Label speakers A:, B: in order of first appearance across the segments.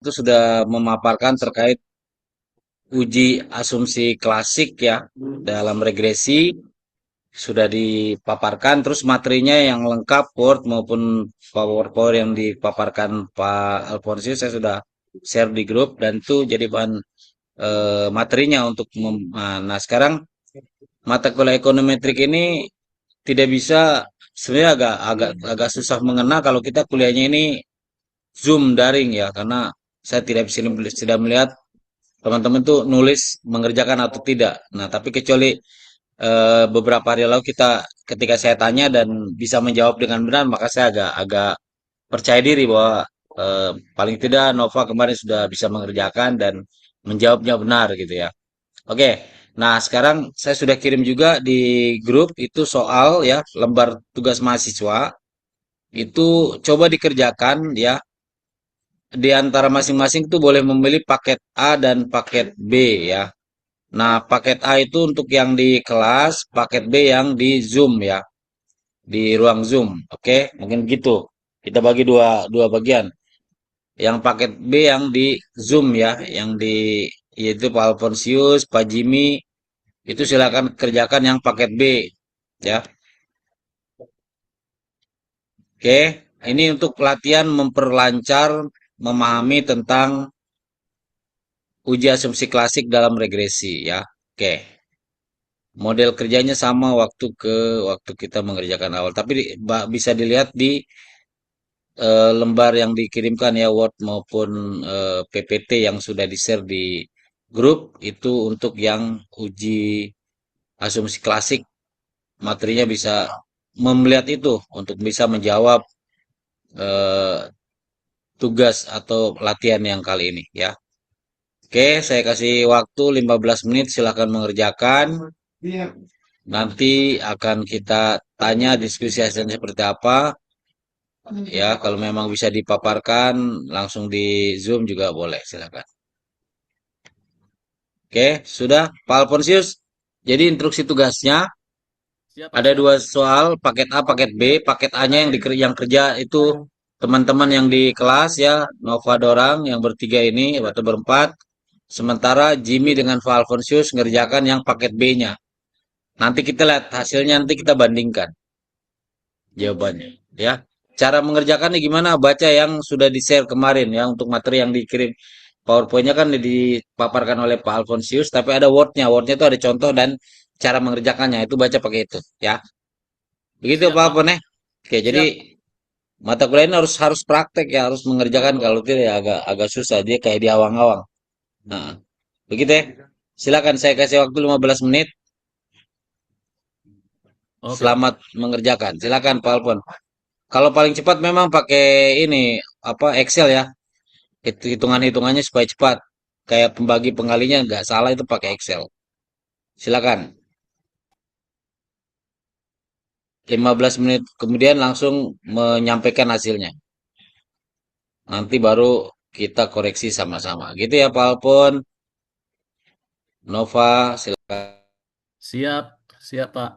A: itu sudah memaparkan terkait uji asumsi klasik ya dalam regresi sudah dipaparkan, terus materinya yang lengkap Word maupun PowerPoint yang dipaparkan Pak Alfonsius saya sudah share di grup dan itu jadi bahan materinya untuk nah sekarang mata kuliah ekonometrik ini tidak bisa, sebenarnya agak agak agak susah mengena kalau kita kuliahnya ini Zoom daring ya, karena saya tidak melihat teman-teman tuh nulis mengerjakan atau tidak. Nah, tapi kecuali beberapa hari lalu ketika saya tanya dan bisa menjawab dengan benar, maka saya agak agak percaya diri bahwa paling tidak Nova kemarin sudah bisa mengerjakan dan menjawabnya benar gitu ya. Oke, nah sekarang saya sudah kirim juga di grup itu soal ya lembar tugas mahasiswa itu coba dikerjakan ya di antara masing-masing tuh boleh memilih paket A dan paket B ya. Nah, paket A itu untuk yang di kelas, paket B yang di Zoom ya, di ruang Zoom. Oke, mungkin gitu. Kita bagi dua dua bagian. Yang paket B yang di Zoom ya, yang di yaitu Pak Alfonsius, Pak Jimmy, itu silakan kerjakan yang paket B ya. Oke, ini untuk pelatihan memperlancar memahami tentang uji asumsi klasik dalam regresi ya. Oke. Model kerjanya sama waktu kita mengerjakan awal, tapi bisa dilihat di lembar yang dikirimkan ya Word maupun PPT yang sudah di-share di grup itu untuk yang uji asumsi klasik materinya bisa melihat itu untuk bisa menjawab eh, tugas atau latihan yang kali ini ya. Oke, saya kasih waktu 15 menit silahkan mengerjakan. Nanti akan kita tanya diskusi hasilnya seperti apa. Ya, kalau memang bisa dipaparkan langsung di Zoom juga boleh, silakan. Oke, sudah Pak Alfonsius. Jadi instruksi tugasnya
B: Siap, Pak,
A: ada
B: siap.
A: dua soal, paket A, paket B. Paket A-nya yang kerja itu teman-teman yang di kelas ya, Nova Dorang yang bertiga ini atau berempat. Sementara Jimmy dengan Pak Alfonsius ngerjakan yang paket B-nya. Nanti kita lihat hasilnya, nanti kita bandingkan jawabannya ya. Cara mengerjakannya gimana? Baca yang sudah di-share kemarin ya untuk materi yang dikirim. PowerPoint-nya kan dipaparkan oleh Pak Alfonsius, tapi ada Word-nya. Word-nya itu ada contoh dan cara mengerjakannya. Itu baca pakai itu ya. Begitu
B: Siap,
A: Pak
B: Pak.
A: Alfon ya. Oke, jadi
B: Siap.
A: mata kuliah ini harus harus praktek ya, harus mengerjakan kalau tidak ya agak agak susah dia kayak di awang-awang. Nah, begitu ya. Silakan saya kasih waktu 15 menit.
B: Oke, Pak.
A: Selamat mengerjakan. Silakan Pak Alfon. Kalau paling cepat memang pakai ini apa Excel ya. Hitungan-hitungannya supaya cepat. Kayak pembagi pengalinya nggak salah itu pakai Excel. Silakan. 15 menit kemudian langsung menyampaikan hasilnya. Nanti baru kita koreksi sama-sama. Gitu ya Pak Alpon, Nova, silakan.
B: Siap. Siap, Pak.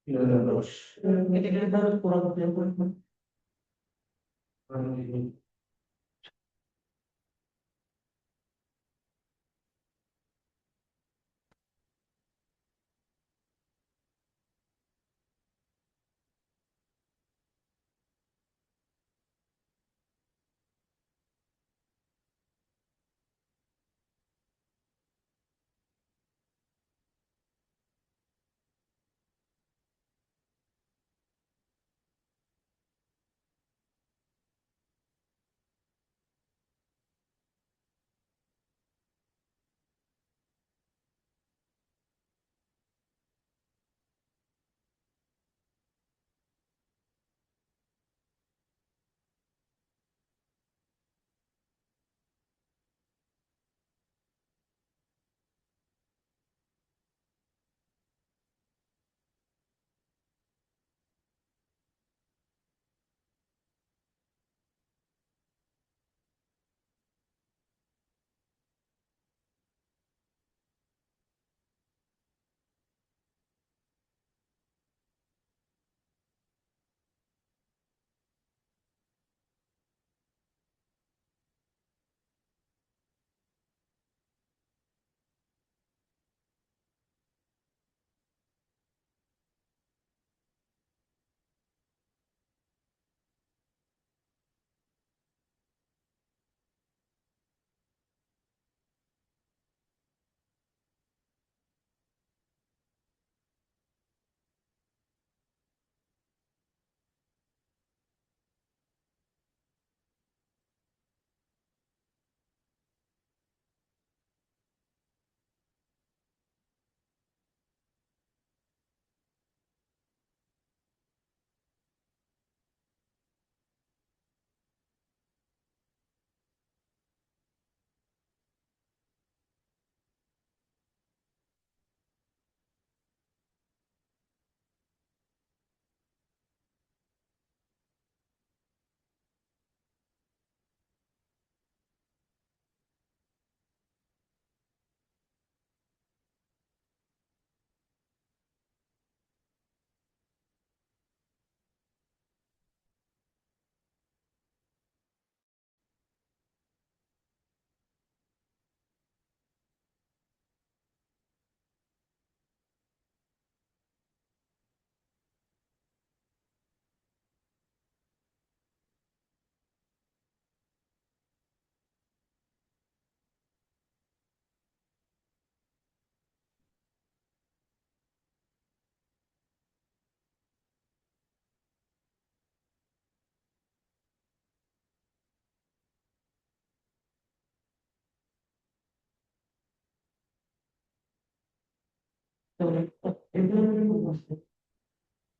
C: Ya, terus. Ini kita kurang lebih apa?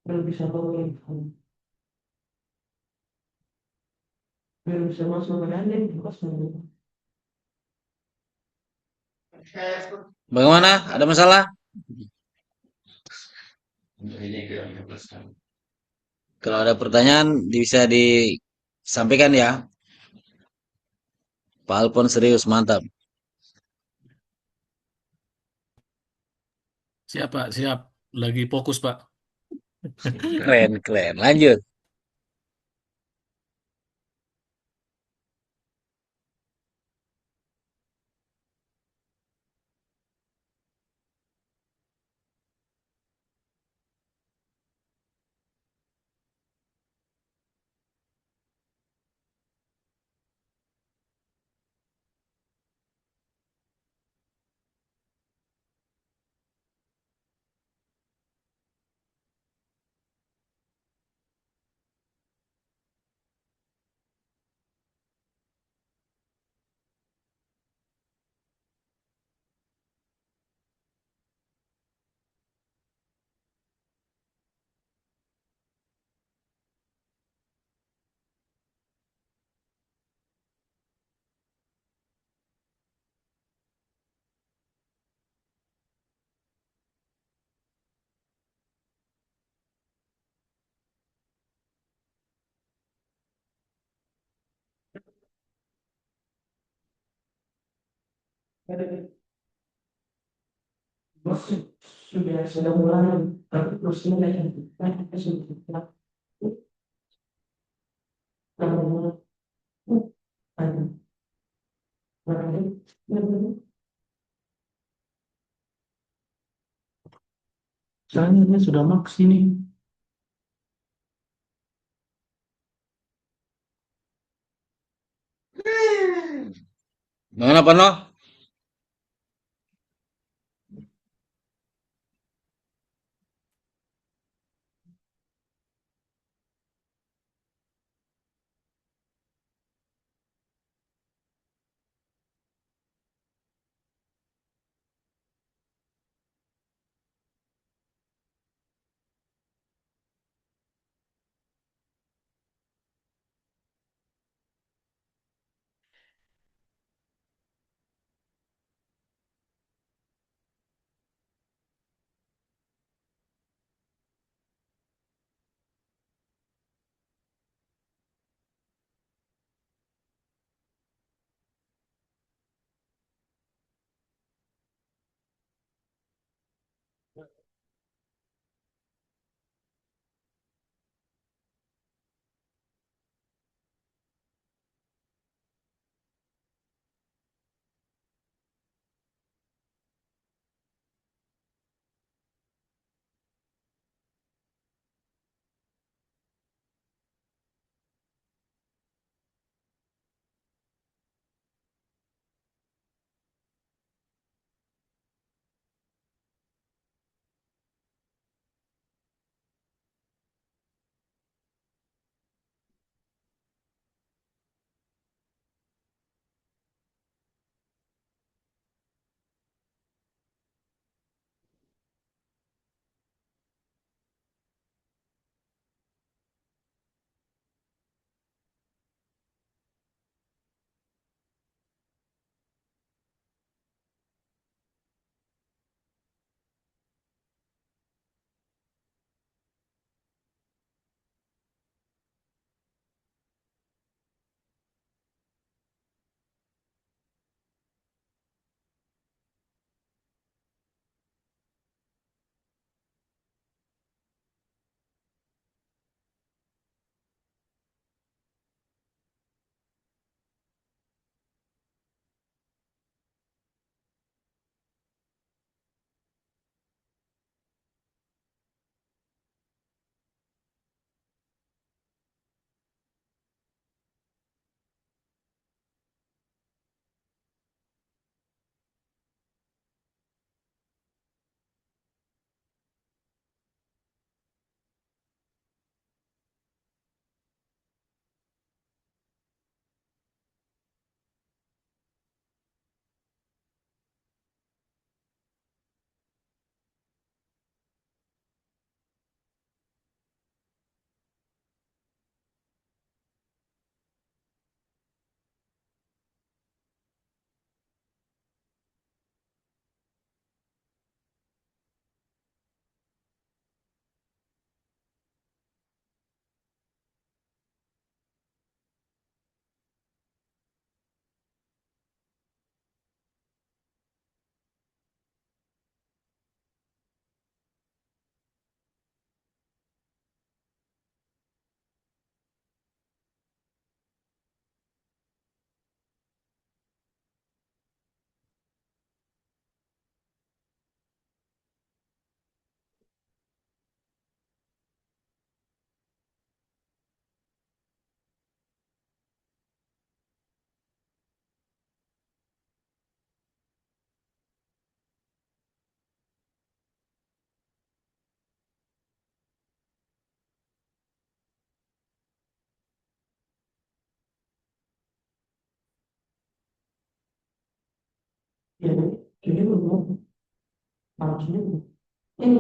C: Itu bisa tahu bisa masuk ke dalam pas
A: Bagaimana? Ada masalah? Kalau ada pertanyaan bisa disampaikan ya. Pak Alpon serius, mantap.
B: Siap, Pak. Siap. Lagi fokus, Pak.
A: Keren, keren. Lanjut.
C: masuk sudah mulai, tapi terusnya yang kita sudah lakukan. Soalnya dia sudah maks ini.
A: Mana Pano?
C: Ya, jadi belum maksudnya ini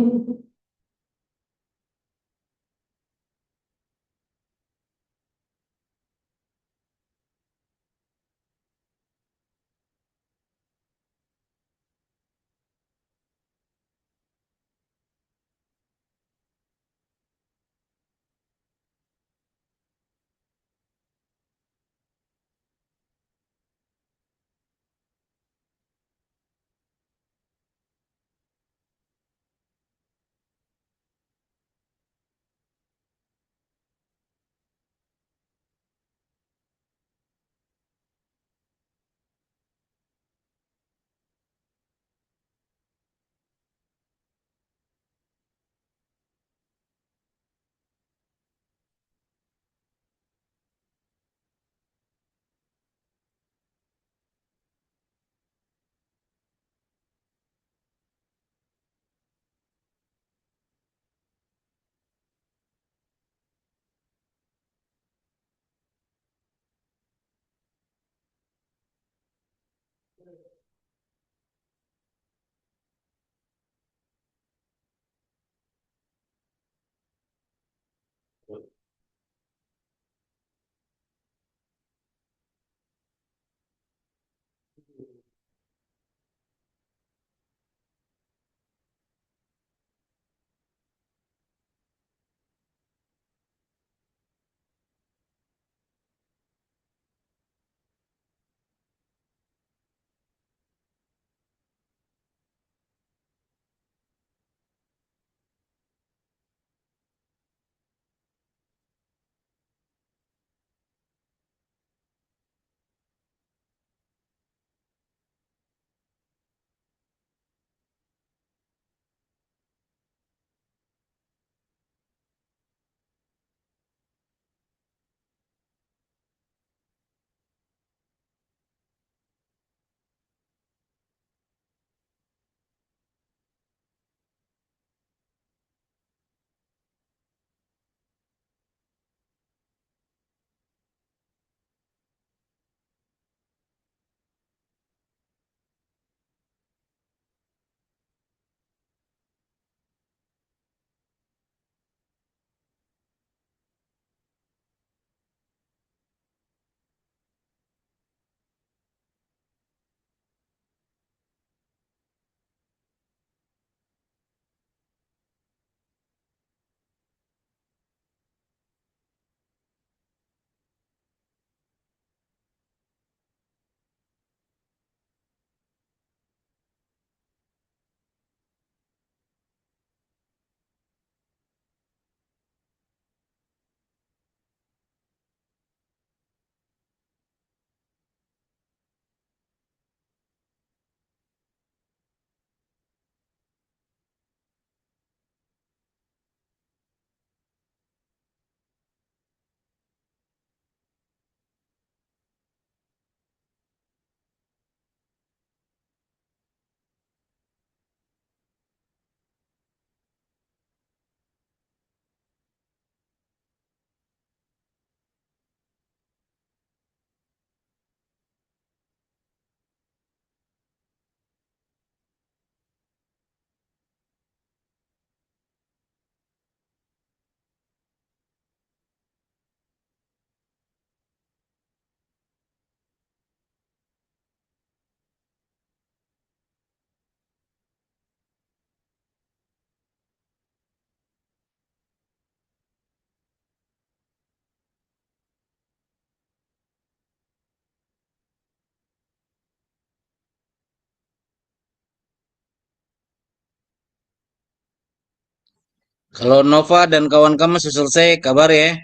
A: Kalau Nova dan kawan kamu sudah selesai, kabar ya.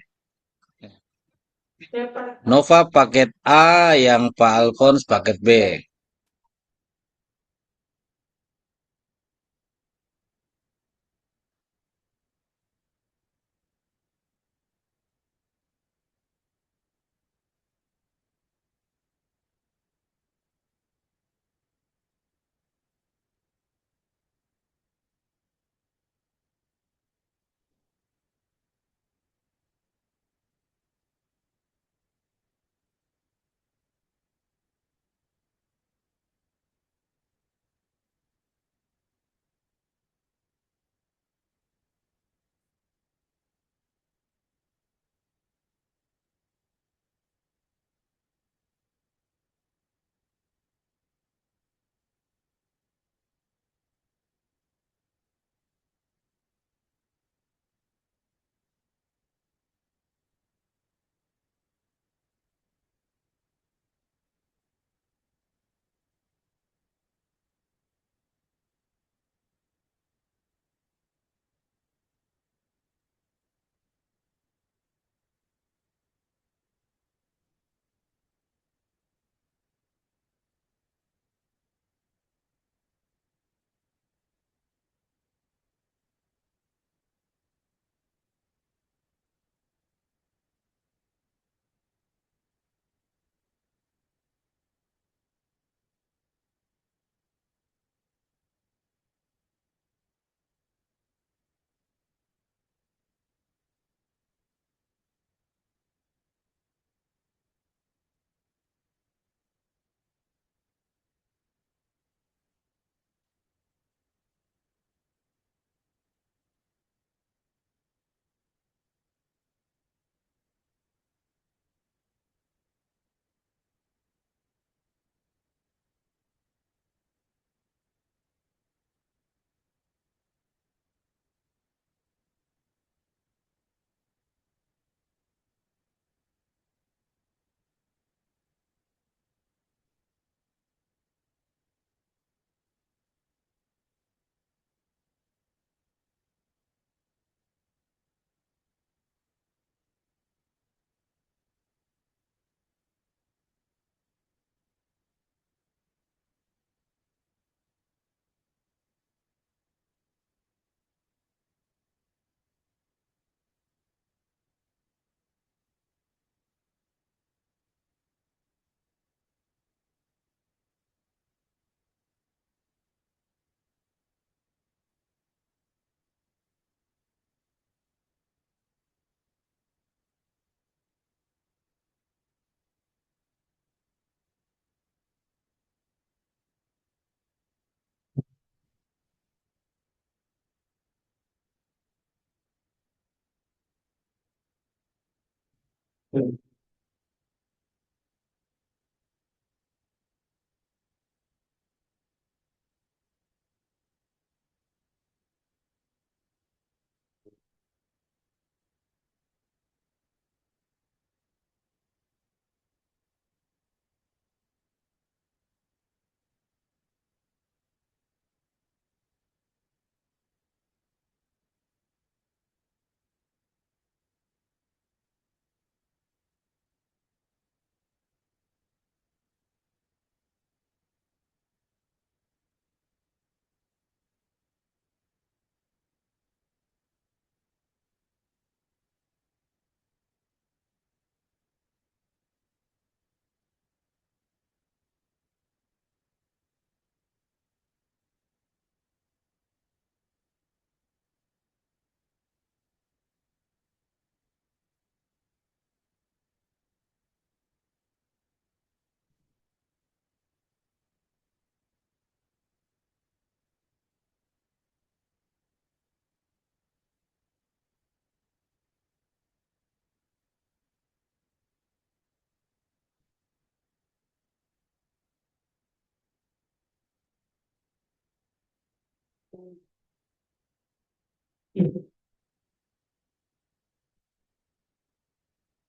C: Siapa?
A: Nova paket A, yang Pak Alphonse paket B.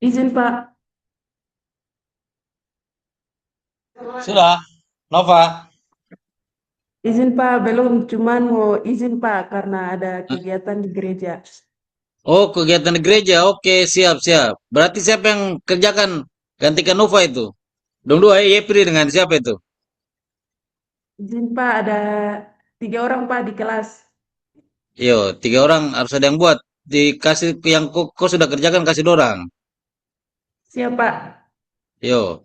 C: Izin Pak,
A: Sudah, Nova.
C: Izin Pak, belum. Cuman mau izin Pak karena ada kegiatan di gereja.
A: Oh, kegiatan di gereja. Oke, siap, siap. Berarti siapa yang kerjakan gantikan Nova itu? Dong dua, Yepri dengan siapa itu?
C: Izin Pak, ada 3 orang Pak di kelas.
A: Yo, tiga orang harus ada yang buat. Dikasih yang kau sudah kerjakan kasih dorang.
C: Siap Pak.
A: Yo,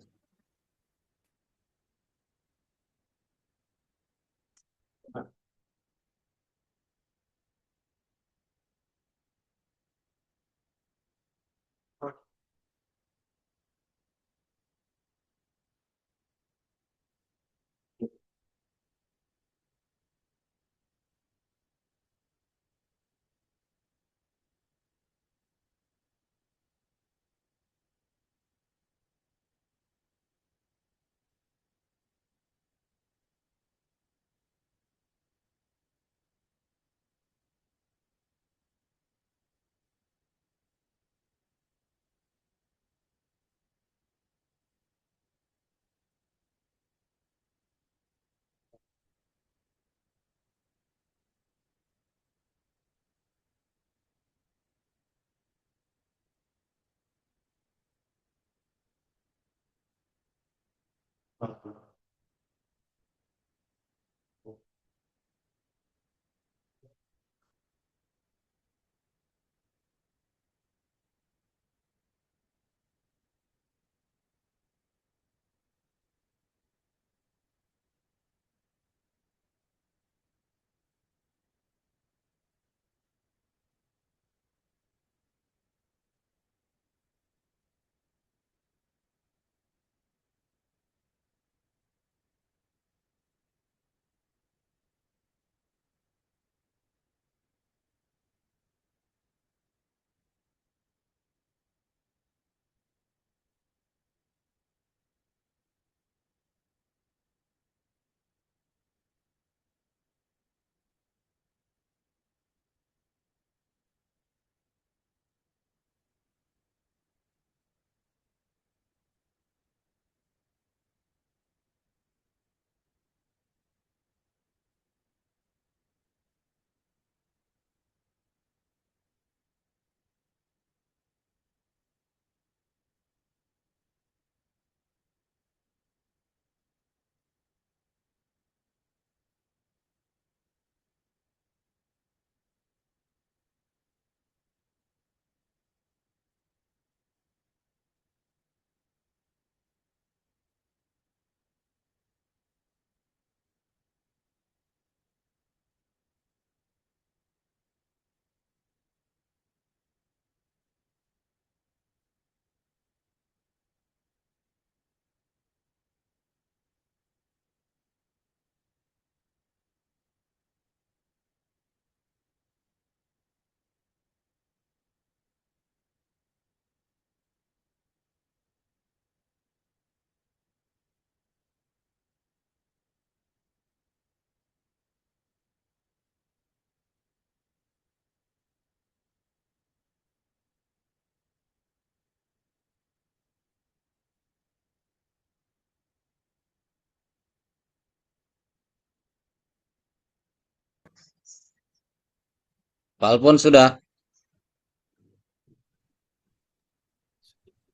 A: Pak Alphonse sudah.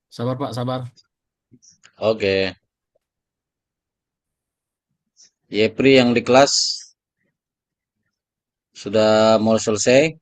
B: Sabar Pak, sabar.
A: Oke. Yepri yang di kelas sudah mau selesai.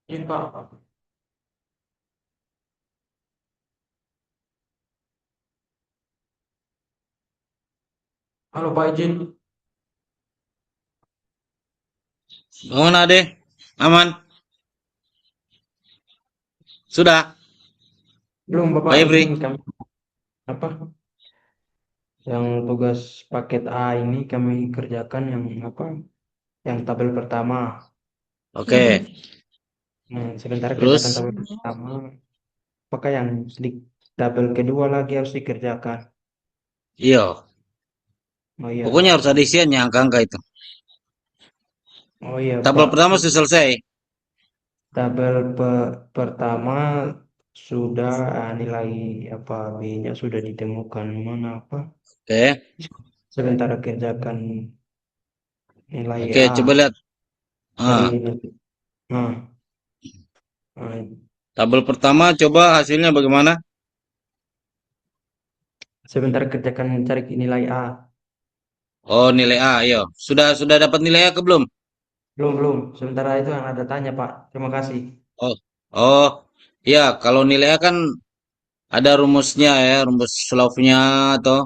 D: Ini Pak. Halo Pak izin.
A: Bangun Ade, aman? Sudah,
D: Belum
A: Pak
D: Bapak,
A: Ibri?
D: ini kami apa? Yang tugas paket A ini kami kerjakan yang apa? Yang tabel pertama.
A: Oke,
D: Sementara kerjakan
A: terus?
D: tabel pertama, apakah yang di tabel kedua lagi harus dikerjakan?
A: Iya,
D: Oh iya,
A: pokoknya harus ada isiannya angka-angka itu.
D: oh iya
A: Tabel
D: Pak.
A: pertama sudah selesai.
D: Tabel pertama sudah nilai apa B-nya sudah ditemukan mana apa?
A: Oke,
D: Sementara kerjakan nilai
A: oke,
D: A
A: coba lihat.
D: dari
A: Ah,
D: nah, nah,
A: tabel pertama coba hasilnya bagaimana?
D: sebentar kerjakan cari nilai A.
A: Oh, nilai A, iya. Sudah dapat nilai A ke belum?
D: Belum, belum. Sementara itu yang ada tanya, Pak. Terima kasih.
A: Oh, oh, ya. Kalau nilai A kan ada rumusnya ya, rumus love-nya atau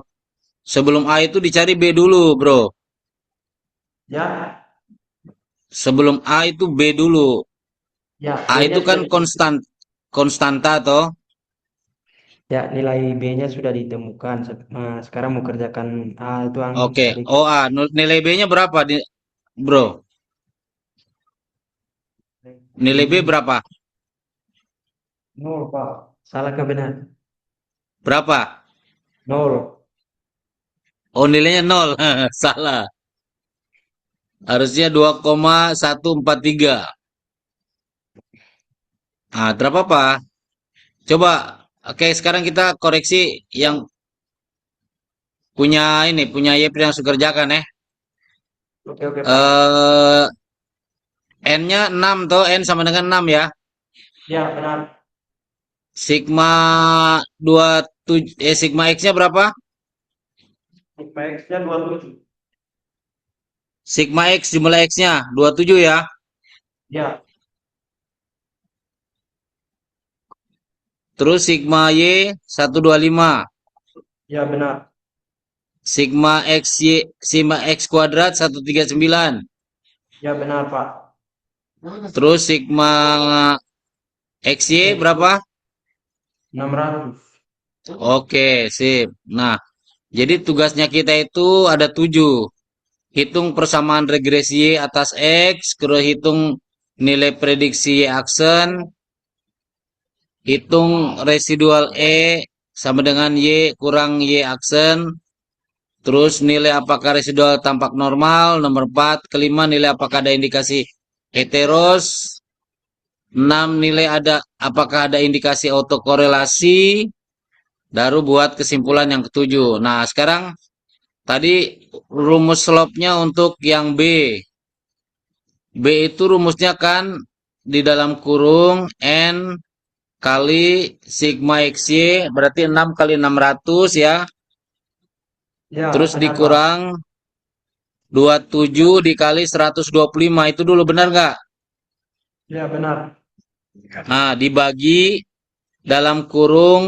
A: sebelum A itu dicari B dulu, bro.
D: Ya,
A: Sebelum A itu B dulu.
D: ya,
A: A
D: B-nya
A: itu
D: sudah
A: kan konstanta toh.
D: ya, nilai B-nya sudah ditemukan. Sekarang mau kerjakan A itu yang
A: Oke.
D: tadi
A: Oh, A. Nilai B-nya berapa, bro? Nilai B
D: B
A: berapa?
D: 0, Pak. Salah ke benar?
A: Berapa?
D: 0.
A: Oh, nilainya nol. Salah. Harusnya 2,143. Ah, terapa apa? Coba. Oke, sekarang kita koreksi yang punya Yepri yang sudah kerjakan ya.
D: Oke, oke, Pak.
A: Eh, N-nya 6 toh, N sama dengan 6 ya.
D: Ya, benar.
A: Sigma Sigma X-nya berapa?
D: Sigma X-nya 27.
A: Sigma X jumlah X-nya 27 ya.
D: Ya,
A: Terus sigma Y 125.
D: ya benar.
A: Sigma X kuadrat 139.
D: Ya benar, Pak.
A: Terus sigma XY
D: X
A: berapa?
D: 600.
A: Oke, sip. Nah, jadi tugasnya kita itu ada 7. Hitung persamaan regresi Y atas X, terus hitung nilai prediksi Y aksen, hitung residual E sama dengan Y kurang Y aksen, terus nilai apakah residual tampak normal, nomor 4, kelima nilai apakah ada indikasi heteros, 6 nilai apakah ada indikasi autokorelasi, baru buat kesimpulan yang ketujuh. Nah, sekarang tadi rumus slope-nya untuk yang B. B itu rumusnya kan di dalam kurung N kali sigma XY berarti 6 kali 600 ya.
D: Ya,
A: Terus
D: benar, Pak.
A: dikurang 27 dikali 125 itu dulu benar nggak?
D: Ya, benar.
A: Nah, dibagi dalam kurung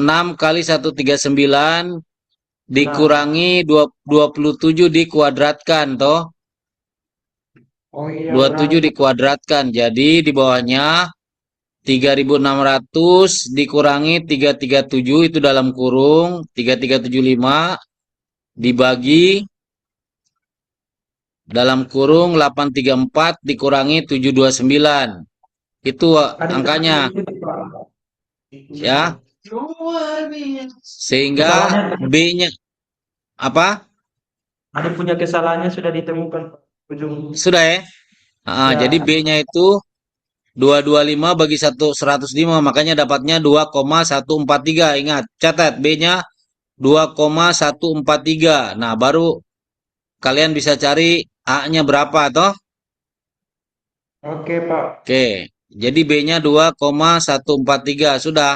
A: 6 kali 139
D: Benar.
A: dikurangi 27 dikuadratkan toh.
D: Oh iya, benar
A: 27
D: itu.
A: dikuadratkan. Jadi di bawahnya 3.600 dikurangi 337 itu dalam kurung 3375 dibagi dalam kurung 834 dikurangi 729. Itu
D: Ada
A: angkanya
D: kesalahannya di situ, Pak.
A: ya. Sehingga
D: Kesalahannya,
A: B-nya apa?
D: ada punya kesalahannya sudah ditemukan, Pak. Ujung.
A: Sudah ya. Jadi
D: Ya,
A: B-nya itu 225 bagi 105 makanya dapatnya 2,143. Ingat, catat B-nya 2,143. Nah, baru kalian bisa cari A-nya berapa toh?
D: oke, Pak.
A: Oke. Jadi B-nya 2,143 sudah.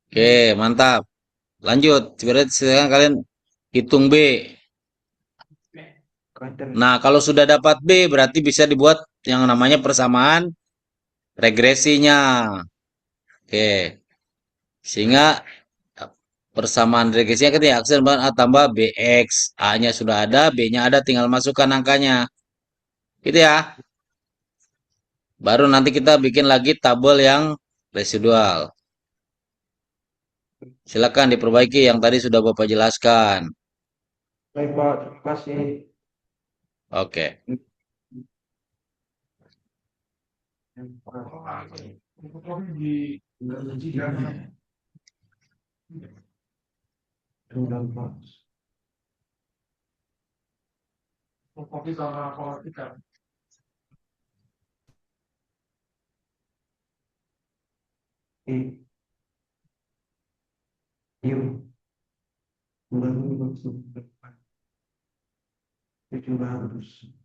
A: Oke, mantap. Lanjut. Berarti sekarang kalian hitung B.
D: Terus.
A: Nah, kalau sudah dapat B berarti bisa dibuat yang namanya persamaan regresinya. Oke. Sehingga persamaan regresinya ketika X dan A tambah BX. A-nya sudah ada, B-nya ada, tinggal masukkan angkanya. Gitu ya. Baru nanti kita bikin lagi tabel yang residual. Silakan diperbaiki yang tadi sudah Bapak jelaskan.
D: Baik, Pak. Terima kasih.
A: Oke.
D: Sudah, Pak. Yuk, bulan ini masuk depan 700.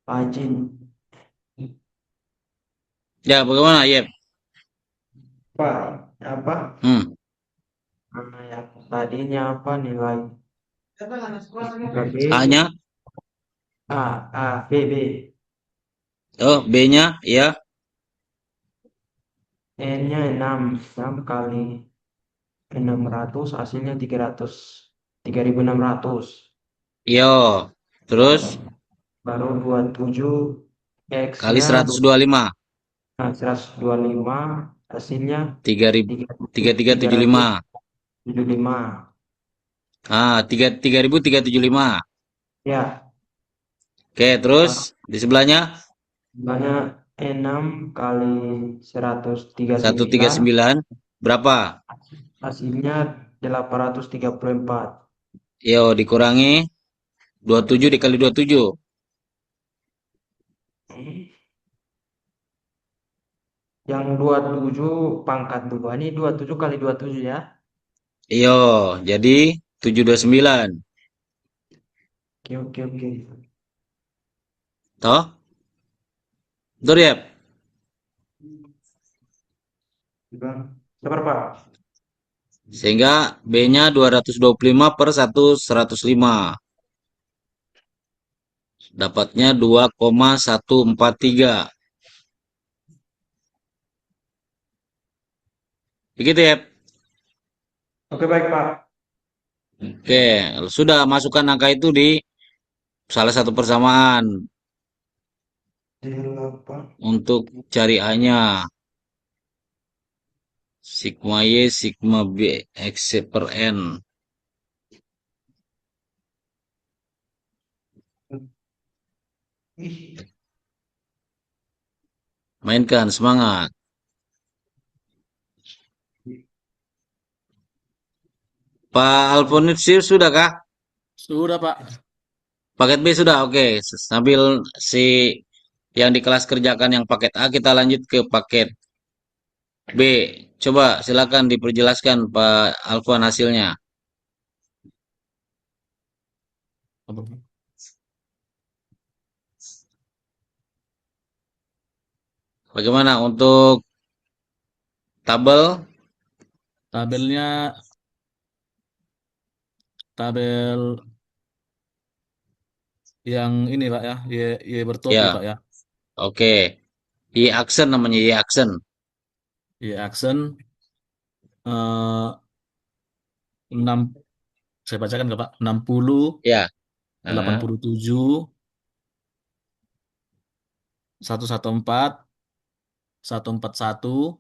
D: Pak Jin,
A: Ya, bagaimana, Yep?
D: Pak, apa?
A: Hmm.
D: Yang tadinya apa nilai? B,
A: A-nya?
D: B, B.
A: Oh, B-nya? Ya.
D: N-nya 6, 6 kali 600 hasilnya 300, 3.600.
A: Yo. Terus
D: Baru 27
A: kali
D: X-nya
A: 125.
D: 125 hasilnya
A: 3.3375.
D: 3.375.
A: Ah, 3.375.
D: Ya,
A: Oke, terus di sebelahnya
D: sebanyak 6 kali 139
A: 139 berapa?
D: hasilnya 834.
A: Yo, dikurangi 27 dikali 27.
D: Yang 27 pangkat 2 ini 27 kali 27 ya.
A: Yo, jadi 729.
D: Oke, oke, oke.
A: Toh? Betul ya?
D: Bang, sabar Pak.
A: Sehingga B-nya 225 per 105. Dapatnya 2,143. Begitu ya.
D: Oke, baik, Pak.
A: Oke, sudah masukkan angka itu di salah satu persamaan
D: Delapan.
A: untuk cari A-nya. Sigma Y, sigma B, X per N.
D: Ih,
A: Mainkan, semangat. Pak Alfonisius sudah kah?
B: Sudah, Pak.
A: Paket B sudah, oke. Sambil si yang di kelas kerjakan yang paket A, kita lanjut ke paket B. Coba silakan diperjelaskan Pak Alfon hasilnya. Bagaimana untuk tabel?
B: Tabelnya, tabel yang ini, Pak ya. Y bertopi,
A: Ya,
B: Pak ya.
A: oke. Y aksen namanya Y aksen.
B: Y aksen, eh, 6, saya bacakan nggak, Pak? 60,
A: Ya,
B: 87, 114, 141,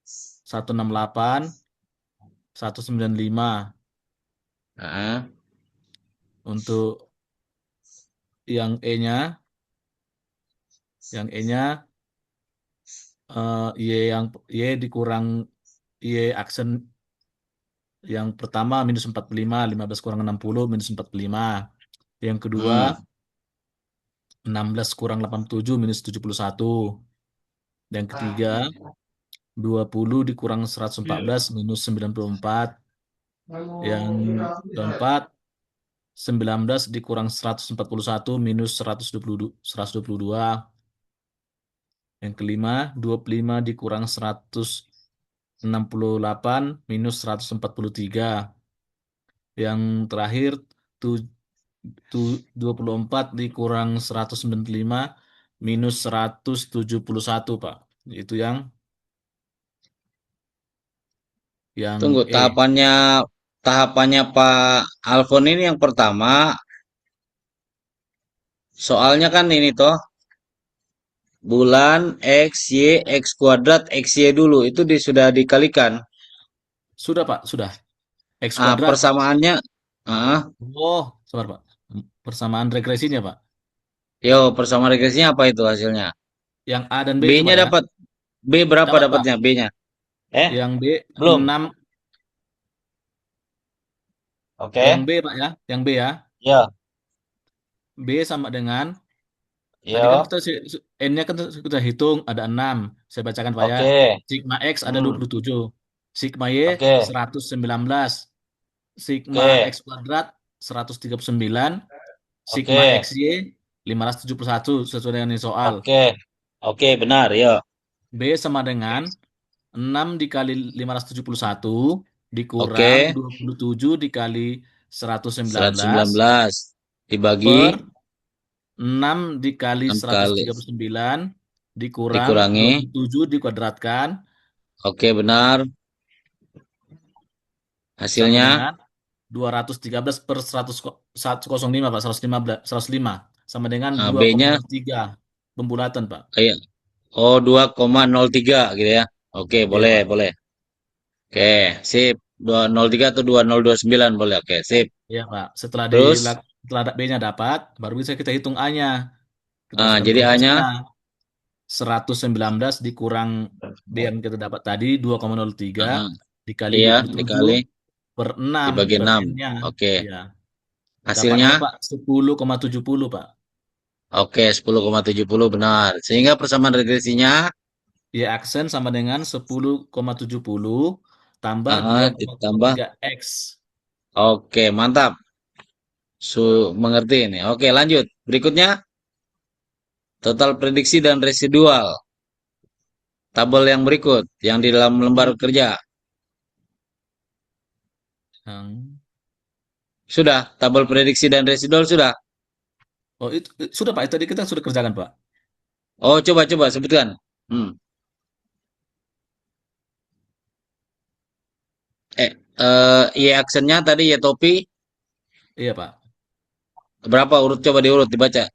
B: 168, 195.
A: heeh.
B: Untuk yang Y-nya, Y dikurang Y aksen yang pertama minus 45, 15 kurang 60 minus 45. Yang kedua
A: Hmm,
B: 16 kurang 87 minus 71. Yang ketiga 20 dikurang 114 minus 94. Yang keempat 19 dikurang 141 minus 122. Yang kelima 25 dikurang 168 minus 143. Yang terakhir tu- 24 dikurang 195 minus 171, Pak. Itu yang
A: tunggu
B: E.
A: tahapannya Pak Alfon ini yang pertama, soalnya kan ini toh bulan X, Y, X kuadrat, X, Y dulu. Itu sudah dikalikan.
B: Sudah, Pak, sudah. X kuadrat.
A: Persamaannya, ah,
B: Oh, sabar, Pak. Persamaan regresinya, Pak.
A: yo persamaan regresinya apa itu hasilnya?
B: Yang A dan B itu,
A: B-nya
B: Pak ya.
A: dapat. B berapa
B: Dapat, Pak.
A: dapatnya B-nya?
B: Yang B
A: Belum.
B: 6, yang
A: Oke.
B: B, Pak ya. Yang B ya.
A: Ya,
B: B sama dengan, tadi kan
A: ya.
B: kita N-nya kan kita hitung ada 6. Saya bacakan, Pak ya.
A: Oke.
B: Sigma X ada
A: Hmm,
B: 27. Sigma Y
A: oke.
B: 119. Sigma
A: Oke.
B: X kuadrat 139. Sigma
A: Oke.
B: XY 571 sesuai dengan ini soal.
A: Oke. Oke, benar, ya.
B: B sama dengan 6 dikali 571 dikurang
A: Oke.
B: 27 dikali 119
A: 119 dibagi
B: per 6 dikali
A: 6 kali
B: 139 dikurang
A: dikurangi.
B: 27 dikuadratkan
A: Oke, benar.
B: sama
A: Hasilnya,
B: dengan 213 per 105, Pak. 105 sama dengan
A: B-nya
B: 2,03 pembulatan, Pak.
A: kayak 2,03 gitu ya. Oke,
B: Iya,
A: boleh,
B: Pak.
A: boleh. Oke, sip. 203 atau 2029 boleh. Oke, sip.
B: Iya, Pak.
A: Terus,
B: Setelah B-nya dapat, baru bisa kita hitung A-nya. Kita masukkan ke
A: jadi A-nya,
B: rumusnya. 119 dikurang B yang kita dapat tadi 2,03
A: ah,
B: dikali
A: iya,
B: 27
A: dikali
B: per 6
A: dibagi
B: per
A: 6.
B: N-nya.
A: Oke,
B: Ya. Dapatnya
A: hasilnya,
B: Pak 10,70, Pak.
A: oke, 10,70 benar. Sehingga persamaan regresinya,
B: Y aksen sama dengan 10,70 tambah
A: ditambah.
B: 2,03 X.
A: Oke, mantap. Mengerti ini. Oke, lanjut. Berikutnya, total prediksi dan residual. Tabel yang berikut, yang di dalam lembar kerja.
B: Yang-
A: Sudah, tabel prediksi dan residual sudah.
B: Oh, itu sudah, Pak. Itu tadi kita sudah kerjakan, Pak.
A: Oh, coba-coba sebutkan. Hmm. Y aksennya tadi Y topi
B: Iya, Pak.
A: berapa urut, coba diurut dibaca.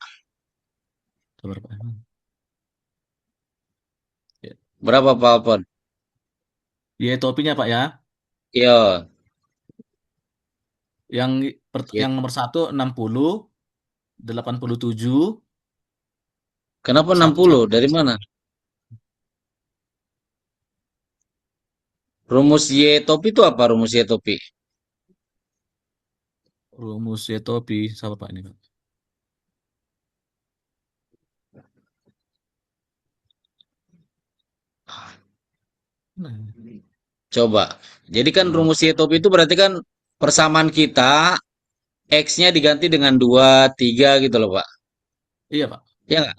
B: Coba, Pak. Ya.
A: Berapa Pak Alpon?
B: Y topinya, Pak ya.
A: Iya,
B: Yang
A: Y.
B: yang nomor 1 60, 87,
A: Kenapa 60?
B: 101.
A: Dari mana? Rumus Y topi itu apa rumus Y topi?
B: Rumus Y topi. Siapa, Pak ini, Pak? Nah,
A: Coba. Jadi kan
B: nah.
A: rumus Y topi itu berarti kan persamaan kita X-nya diganti dengan 2, 3 gitu loh Pak.
B: Iya, Pak.
A: Ya nggak?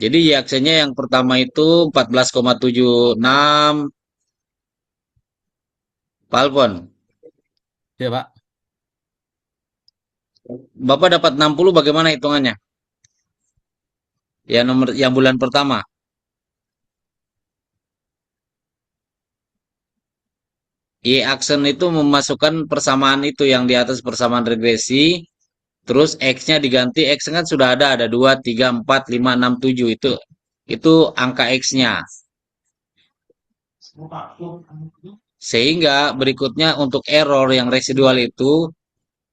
A: Jadi Y aksennya yang pertama itu 14,76 Pak Alpon.
B: Iya, Pak.
A: Bapak dapat 60 bagaimana hitungannya? Yang bulan pertama. Y aksen itu memasukkan persamaan itu yang di atas persamaan regresi. Terus X-nya diganti, X kan sudah ada 2, 3, 4, 5, 6, 7 itu. Itu angka X-nya. Sehingga berikutnya untuk error yang residual itu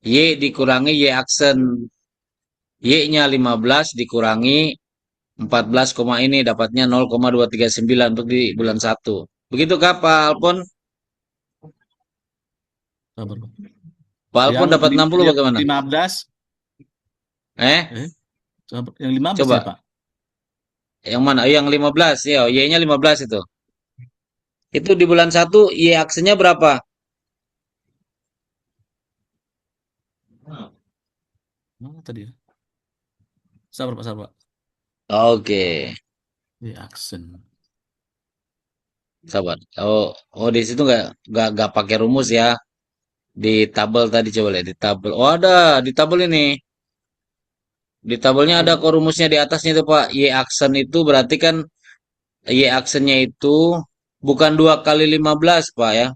A: Y dikurangi Y aksen. Y-nya 15 dikurangi 14, ini dapatnya 0,239 untuk di bulan 1. Begitu kah Pak Alpon?
B: Sabar, Pak.
A: Pak Alpon
B: Yang
A: dapat 60
B: yang
A: bagaimana?
B: 15,
A: Eh,
B: yang 15 ya,
A: coba.
B: Pak.
A: Yang mana? Yang 15. Ya, Y-nya 15 itu. Itu di bulan 1 Y aksennya berapa?
B: Mana tadi ya? Sabar, Pak, sabar, Pak.
A: Oke,
B: Y aksen.
A: sabar. Oh, di situ nggak pakai rumus ya. Di tabel tadi coba lihat di tabel. Oh, ada di tabel ini. Di tabelnya ada kok rumusnya di atasnya itu Pak. Y aksen itu berarti kan Y aksennya itu bukan 2 kali 15 Pak ya.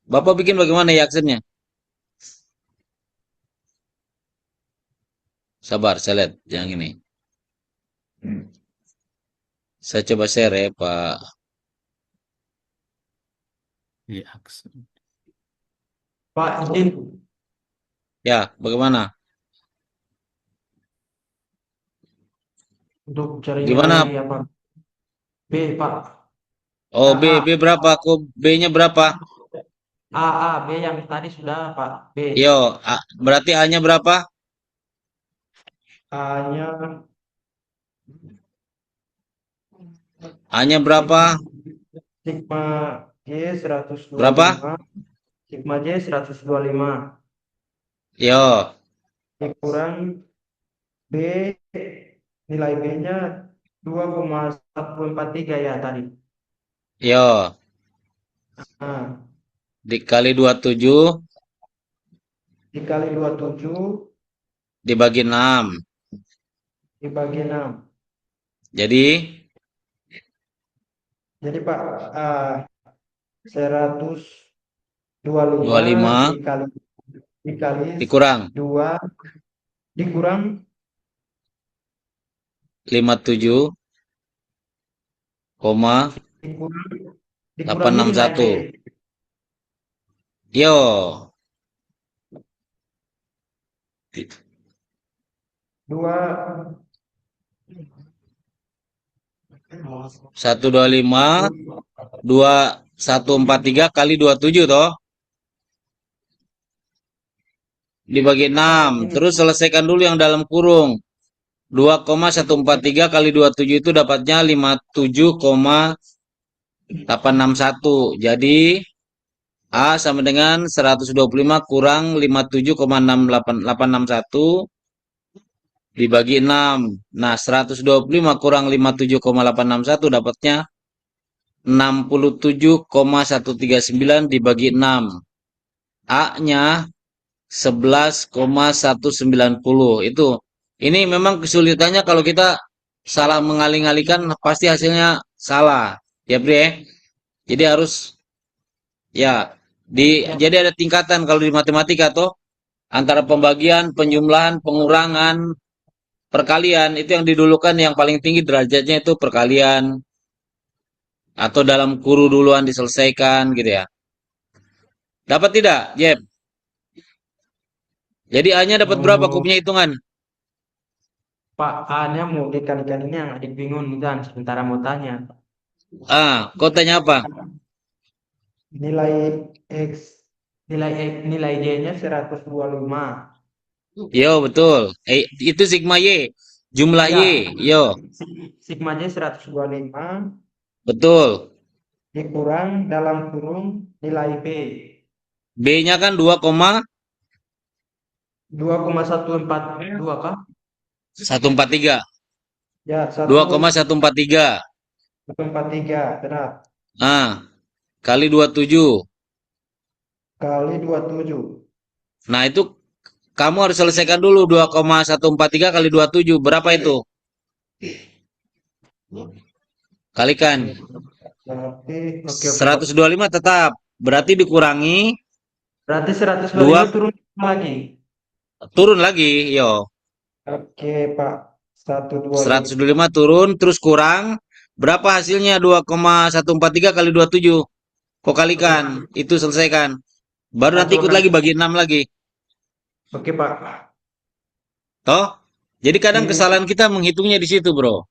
A: Bapak bikin bagaimana Y aksennya? Sabar, saya lihat yang ini. Saya coba share ya Pak.
B: Y aksen.
D: Pak, izin
A: Ya, bagaimana?
D: untuk cari
A: Gimana?
D: nilai apa? B, Pak.
A: Oh,
D: A,
A: B berapa? Kok B-nya berapa?
D: B yang tadi sudah, Pak. B.
A: Yo, berarti A-nya berapa?
D: A-nya
A: A-nya berapa?
D: sigma J
A: Berapa?
D: 125. Sigma J 125.
A: Yo,
D: Dikurang B, nilai B-nya 2,143 ya tadi.
A: yo.
D: Nah,
A: Dikali 27
D: dikali 27
A: dibagi 6.
D: dibagi 6.
A: Jadi,
D: Jadi Pak, 125
A: 25
D: dikali
A: dikurang
D: 2 dikurang
A: 57,
D: dikurang dikurangi nilai B
A: 861. Yo,
D: 2
A: 125 2143 kali 27 toh dibagi 6. Terus selesaikan dulu yang dalam kurung. 2,143 kali 27 itu dapatnya 57,861. Jadi A sama dengan 125 kurang 57,861 dibagi 6. Nah, 125 kurang 57,861 dapatnya 67,139 dibagi 6. A-nya 11,190. Itu. Ini memang kesulitannya kalau kita salah mengalih-alihkan pasti hasilnya salah. Ya, Bre. Jadi harus ya
D: Ya,
A: jadi ada tingkatan kalau di matematika toh antara pembagian, penjumlahan, pengurangan, perkalian itu yang didulukan yang paling tinggi derajatnya itu perkalian atau dalam kurung duluan diselesaikan gitu ya. Dapat tidak, Jeb? Jadi A-nya dapat berapa
D: oh,
A: kubnya hitungan?
D: Pak, A-nya mau dikalikan ini yang adik bingung nih kan, sementara mau tanya.
A: Kau tanya apa?
D: Nilai X, nilai Y-nya 125.
A: Yo, betul. Itu sigma Y. Jumlah Y.
D: Ya,
A: Yo,
D: sigma Y 125
A: betul.
D: dikurang dalam kurung nilai B.
A: B-nya kan
D: 2,142 kah?
A: 2,143.
D: Ya,
A: 2,143.
D: 143 benar.
A: Kali 27.
D: Kali 27.
A: Nah, itu kamu harus selesaikan dulu 2,143 kali 27. Berapa itu? Kalikan.
D: Berarti, oke, Pak.
A: 125 tetap. Berarti dikurangi
D: Berarti 125
A: 2,
D: turun lagi.
A: turun lagi. Yo,
D: Oke, Pak. 125.
A: 125 turun, terus kurang. Berapa hasilnya? 2,143 kali 27. Kau kalikan. Itu selesaikan. Baru nanti ikut lagi
D: 126.
A: bagi 6 lagi.
D: Oke, Pak.
A: Toh? Jadi kadang
D: Ini,
A: kesalahan kita menghitungnya di situ, bro.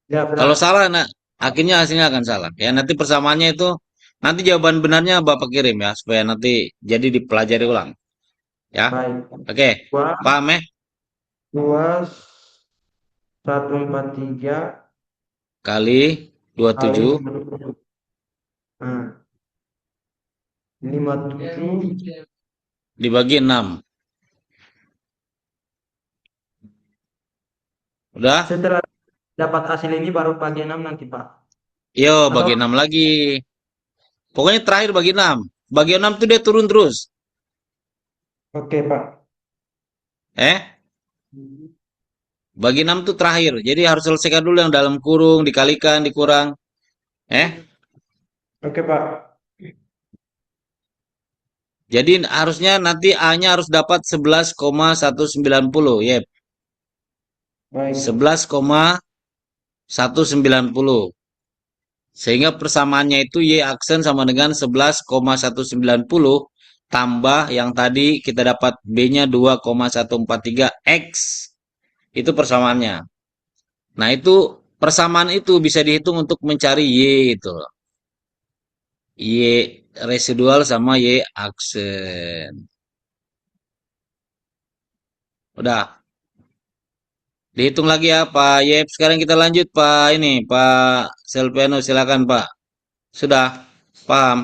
D: ya
A: Kalau
D: benar.
A: salah, nah, akhirnya hasilnya akan salah. Ya, nanti persamaannya itu, nanti jawaban benarnya Bapak kirim ya, supaya nanti jadi dipelajari ulang. Ya,
D: Baik.
A: oke.
D: Dua,
A: Paham ya?
D: 2, 143
A: Kali
D: kali
A: 27
D: 27. Nah, 57.
A: dibagi 6. Udah?
D: Setelah dapat hasil ini baru bagi 6 nanti, Pak.
A: Yo,
D: Atau,
A: bagi 6 lagi. Pokoknya terakhir bagi 6. Bagi 6 tuh dia turun terus.
D: oke, Pak.
A: Eh? Bagi 6 tuh terakhir. Jadi harus selesaikan dulu yang dalam kurung, dikalikan, dikurang. Eh?
D: Oke, Pak.
A: Jadi harusnya nanti A-nya harus dapat 11,190. Yep.
D: Baik.
A: 11,190. Sehingga persamaannya itu Y aksen sama dengan 11,190 tambah yang tadi kita dapat B-nya 2,143 X. Itu persamaannya. Nah, itu persamaan itu bisa dihitung untuk mencari Y itu. Y residual sama Y aksen. Udah. Dihitung lagi ya Pak Yep. Sekarang kita lanjut Pak ini Pak Selpiano, silakan Pak. Sudah paham?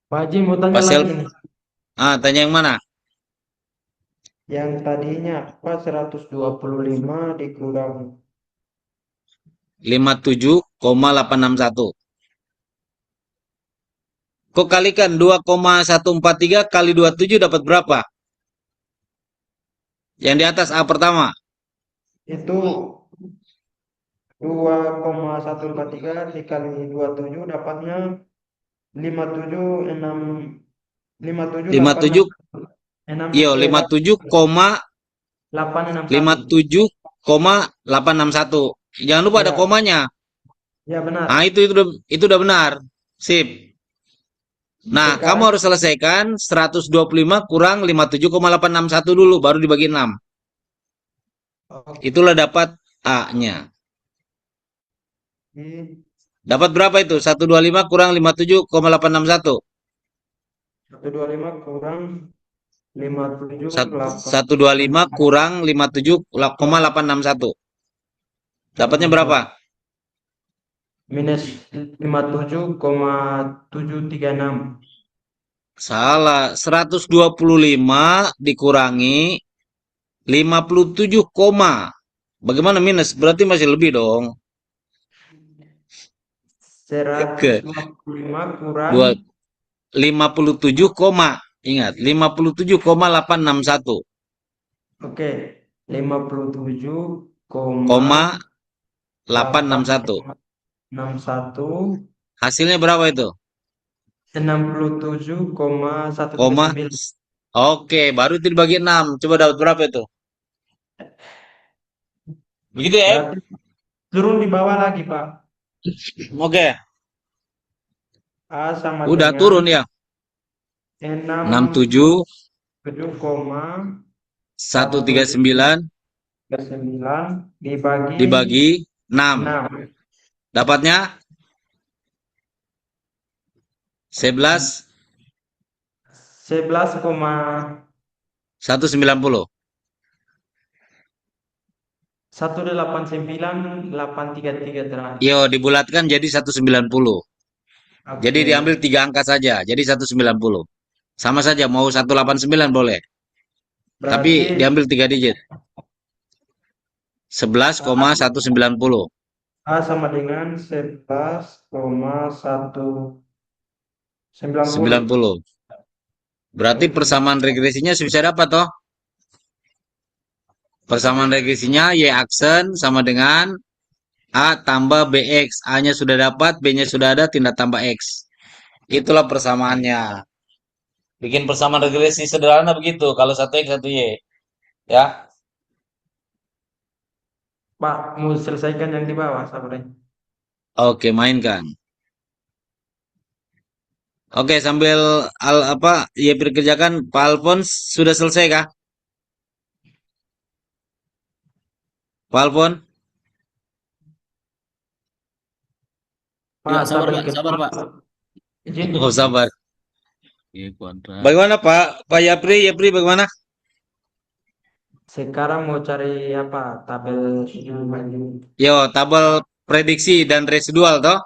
D: Pak Haji mau tanya
A: Pak
D: lagi
A: Sel
D: nih.
A: Tanya yang mana?
D: Yang tadinya apa 125 dikurang
A: 57,861. Kok kalikan 2,143 kali 27 dapat berapa? Yang di atas A pertama.
D: itu 2,143 dikali 27 dapatnya 57 6 57 8
A: 57,
D: 6
A: iyo
D: 861.
A: 57,861. Jangan lupa ada
D: Ya,
A: komanya.
D: ya
A: Nah,
D: benar.
A: itu udah benar. Sip. Nah, kamu
D: Sekarang
A: harus selesaikan 125 kurang 57,861 dulu, baru dibagi 6.
D: oke,
A: Itulah dapat A-nya. Dapat berapa itu? 125 kurang 57,861.
D: 125 kurang 57 8
A: 125 kurang 57,861. Dapatnya berapa?
D: minus 57,736.
A: Salah. 125 dikurangi 57, bagaimana minus? Berarti masih lebih dong. Ke
D: 125 kurang,
A: 57, ingat 57,861,
D: oke, 57,
A: koma 861.
D: 861
A: Hasilnya berapa itu?
D: 67,139.
A: Koma. Oke, baru itu dibagi 6. Coba dapat berapa itu? Begitu ya?
D: Berarti turun di bawah lagi, Pak.
A: Oke,
D: A sama
A: udah
D: dengan
A: turun ya.
D: 67,139
A: 67,139 dibagi 6.
D: 6.
A: Dapatnya 11 190.
D: 189,833 terakhir.
A: Yo, dibulatkan jadi 190. Jadi
D: Oke.
A: diambil 3 angka saja, jadi 190. Sama saja, mau 189 boleh. Tapi
D: Berarti
A: diambil 3 digit. 11,190.
D: A sama dengan 11,190.
A: 90. Berarti persamaan regresinya bisa dapat toh? Persamaan regresinya Y aksen sama dengan A tambah BX. A-nya sudah dapat, B-nya sudah ada, tindak tambah X. Itulah persamaannya. Bikin persamaan regresi sederhana begitu. Kalau 1X, 1Y. Ya.
D: Pak, mau selesaikan yang di bawah, sabar ya.
A: Oke, mainkan. Oke, sambil ya kerjakan, Pak Alphonse sudah selesai kah? Pak Alphonse?
D: Pak,
B: Ya, sabar
D: tabel
B: Pak, sabar
D: kedua.
B: Pak.
D: Izin.
A: Oh, sabar.
B: Y kuadrat.
A: Bagaimana Pak Yapri? Yapri bagaimana?
D: Sekarang mau cari apa? Tabel ini.
A: Yo, tabel prediksi dan residual toh?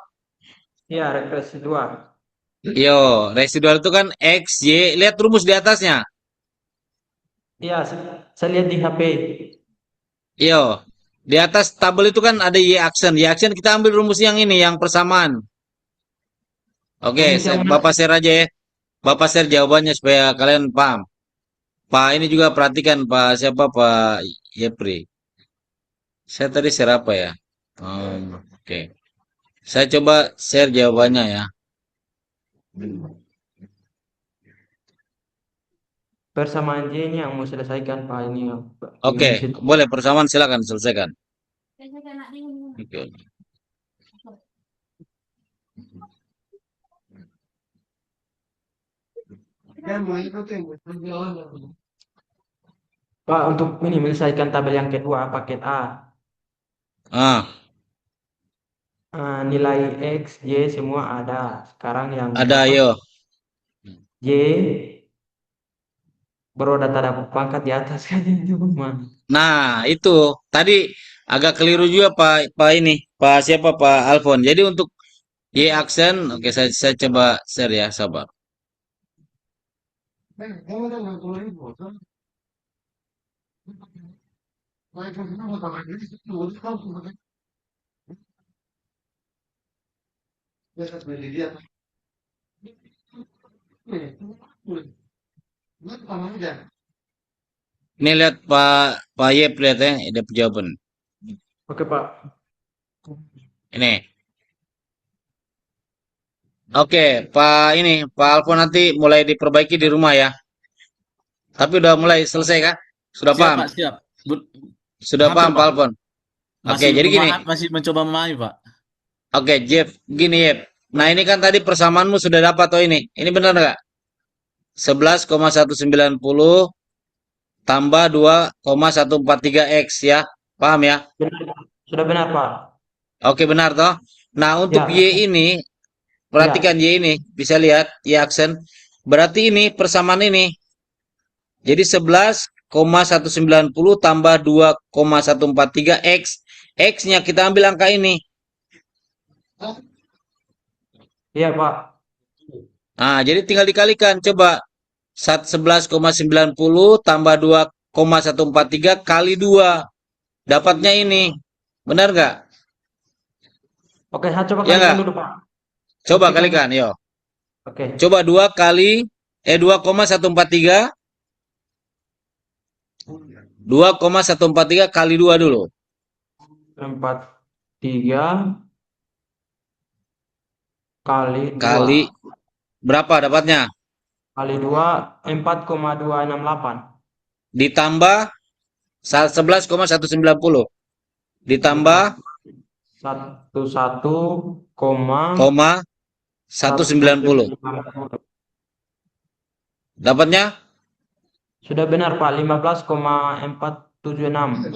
D: Iya, regresi 2.
A: Yo, residual itu kan X, Y. Lihat rumus di atasnya.
D: Iya, saya lihat di HP.
A: Yo, di atas tabel itu kan ada Y aksen. Y aksen kita ambil rumus yang ini, yang persamaan. Oke,
D: Rumus yang mana?
A: Bapak share aja ya. Bapak share jawabannya supaya kalian paham. Pak ini juga perhatikan Pak siapa Pak Yepri. Saya tadi share apa ya? Oke. Saya coba share jawabannya ya.
D: Persamaan J ini yang mau selesaikan, Pak, ini.
A: Oke, boleh persamaan silakan selesaikan. Oke.
D: Pak, untuk ini menyelesaikan tabel yang kedua, paket A. Nilai X, Y semua ada. Sekarang yang
A: Ada
D: apa?
A: yo.
D: Y beroda tanda pangkat di atas kan itu mah.
A: Nah, itu tadi agak keliru juga Pak ini, Pak siapa Pak Alfon. Jadi untuk Y aksen, oke saya coba share ya, sabar. Ini lihat Pak Yep lihat ya, ada jawaban.
D: Oke, Pak.
A: Ini. Oke, Pak Alfon nanti mulai diperbaiki di rumah ya. Tapi udah mulai selesai kah? Sudah
B: Siap
A: paham?
B: Pak, siap.
A: Sudah
B: Hampir,
A: paham
B: Pak.
A: Pak Alfon? Oke, jadi gini.
B: Masih mencoba memahami, Pak.
A: Oke, Jeff, gini Yep. Nah, ini kan tadi persamaanmu sudah dapat toh ini. Ini benar nggak? 11,190 tambah 2,143 X ya. Paham ya?
D: Sudah benar, Pak.
A: Oke, benar toh? Nah, untuk
D: Ya.
A: Y ini, perhatikan Y ini, bisa lihat Y aksen. Berarti ini persamaan ini. Jadi 11,190 tambah 2,143 X. X-nya kita ambil angka ini.
D: Iya, Pak.
A: Nah, jadi tinggal dikalikan. Coba 11,90 tambah 2,143 kali 2. Dapatnya ini. Benar nggak?
D: Oke, saya coba
A: Ya
D: kalikan
A: nggak?
D: dulu, Pak.
A: Coba
D: Buktikan.
A: kalikan, yo.
D: Oke.
A: Coba 2,143 2,143 kali 2 dulu.
D: 4 3 kali 2
A: kali berapa dapatnya?
D: kali 2 4,268
A: Ditambah 11,190 ditambah
D: ditambah 11,190
A: koma 190. Dapatnya
D: sudah benar Pak 15,476.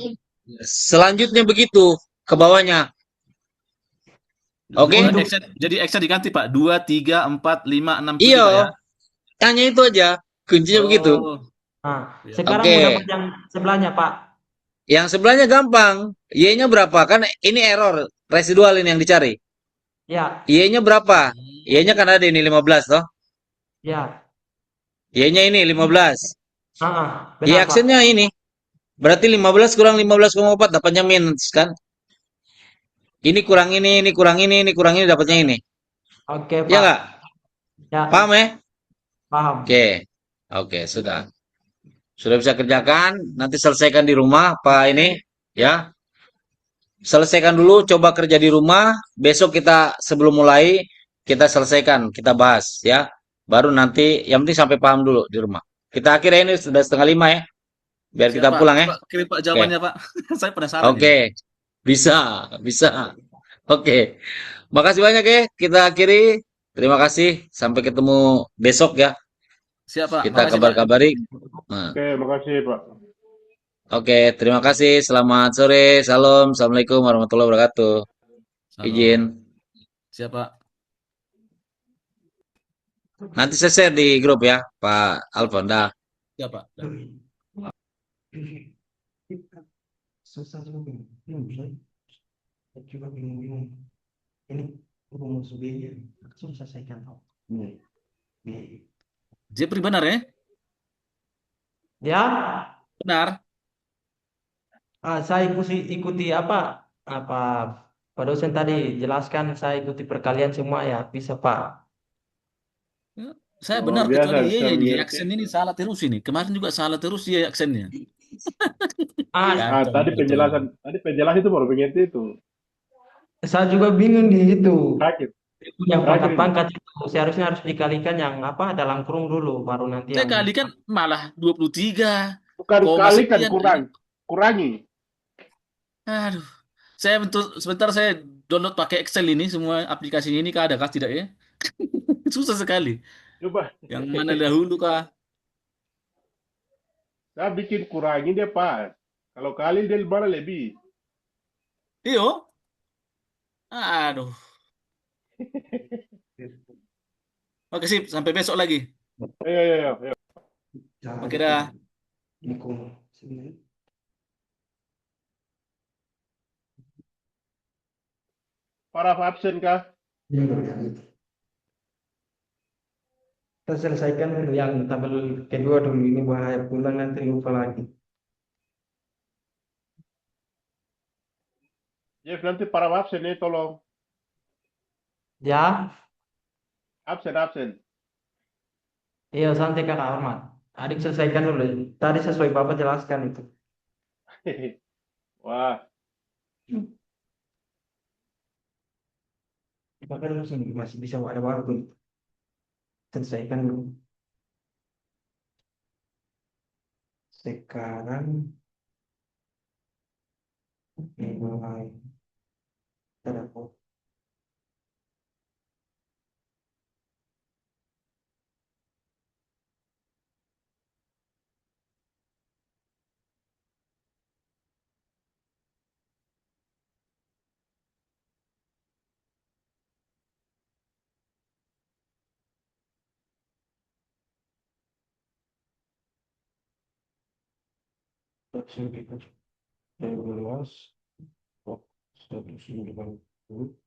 A: selanjutnya begitu ke bawahnya. Oke?
B: Jadi X-nya diganti Pak. 2, 3, 4, 5, 6, 7 Pak ya.
A: Iya, hanya itu aja. Kuncinya begitu.
B: Oh,
D: Nah,
B: iya.
D: sekarang
A: Oke.
D: mau dapat yang sebelahnya Pak.
A: Yang sebelahnya gampang. Y-nya berapa? Kan ini error. Residual ini yang dicari.
D: Ya,
A: Y-nya berapa? Y-nya kan ada ini 15 toh.
D: ya.
A: Y-nya ini 15. Y
D: Benar Pak.
A: aksennya ini. Berarti 15 kurang 15,4 dapatnya minus kan? Ini kurang ini kurang ini kurang ini dapatnya ini.
D: Oke
A: Ya
D: Pak.
A: nggak?
D: Ya,
A: Paham ya?
D: paham.
A: Oke. Oke, sudah. Sudah bisa kerjakan. Nanti selesaikan di rumah Pak ini. Ya. Selesaikan dulu, coba kerja di rumah. Besok kita sebelum mulai kita selesaikan, kita bahas ya. Baru nanti yang penting sampai paham dulu di rumah. Kita akhirnya ini sudah 4:30 ya. Biar
B: Siap
A: kita
B: Pak.
A: pulang ya.
B: Pak, kirim Pak
A: Oke.
B: jawabannya Pak. Saya penasaran ini.
A: Oke. Bisa, bisa. Oke. Makasih banyak ya. Kita akhiri. Terima kasih. Sampai ketemu besok ya.
B: Siap Pak.
A: Kita
B: Makasih Pak.
A: kabar-kabari. Nah,
E: Oke, makasih Pak.
A: oke, terima kasih. Selamat sore. Salam. Assalamualaikum warahmatullahi wabarakatuh. Izin.
B: Salam. Siap Pak.
A: Nanti saya share di grup ya, Pak Alfon. Dah.
B: Siap Pak.
D: Susah juga. Saya juga bingung-bingung. Ini rumus B-nya langsung selesaikan. B.
B: Jepri benar ya?
D: Ya,
B: Benar.
D: saya ikuti apa Pak dosen tadi jelaskan, saya ikuti perkalian semua ya, bisa Pak.
B: Ya, saya
E: Luar
B: benar
E: biasa
B: kecuali
E: bisa
B: Y ini
E: mengerti.
B: aksen ini salah terus ini. Kemarin juga salah terus Y aksennya. Kacau,
E: Tadi
B: kacau.
E: penjelasan itu baru mengerti itu.
D: Saya juga bingung di itu.
E: Terakhir,
D: Yang
E: terakhir ini.
D: pangkat-pangkat itu seharusnya harus dikalikan yang dalam kurung dulu, baru nanti
B: Saya
D: yang
B: kalikan malah 23,
E: Bukan
B: koma
E: kalikan,
B: sekian.
E: kurangi.
B: Aduh. Saya sebentar saya download pakai Excel ini semua aplikasinya ini kah ada kah tidak ya? Susah sekali.
E: Coba.
B: Yang mana dahulu kah?
E: Saya bikin kurangi dia pas. Kalau kali dia malah lebih.
B: Iyo. Aduh. Oke sip, sampai besok lagi.
E: Ayo, ayo, ayo.
B: Oke dah.
D: ini kurung. Sebenarnya.
E: Para absen kah?
D: Kita selesaikan dulu yang tabel kedua dulu, ini bahaya pulang nanti lupa lagi.
E: Jeff, nanti para absen nih tolong.
D: Ya,
E: Absen.
D: iya santai Kakak Ahmad. Adik selesaikan dulu. Tadi sesuai Bapak jelaskan itu.
E: Wah,
D: Bapak masih bisa ada waktu. Selesaikan dulu. Sekarang mulai. Telepon. Sekitar 12, 190.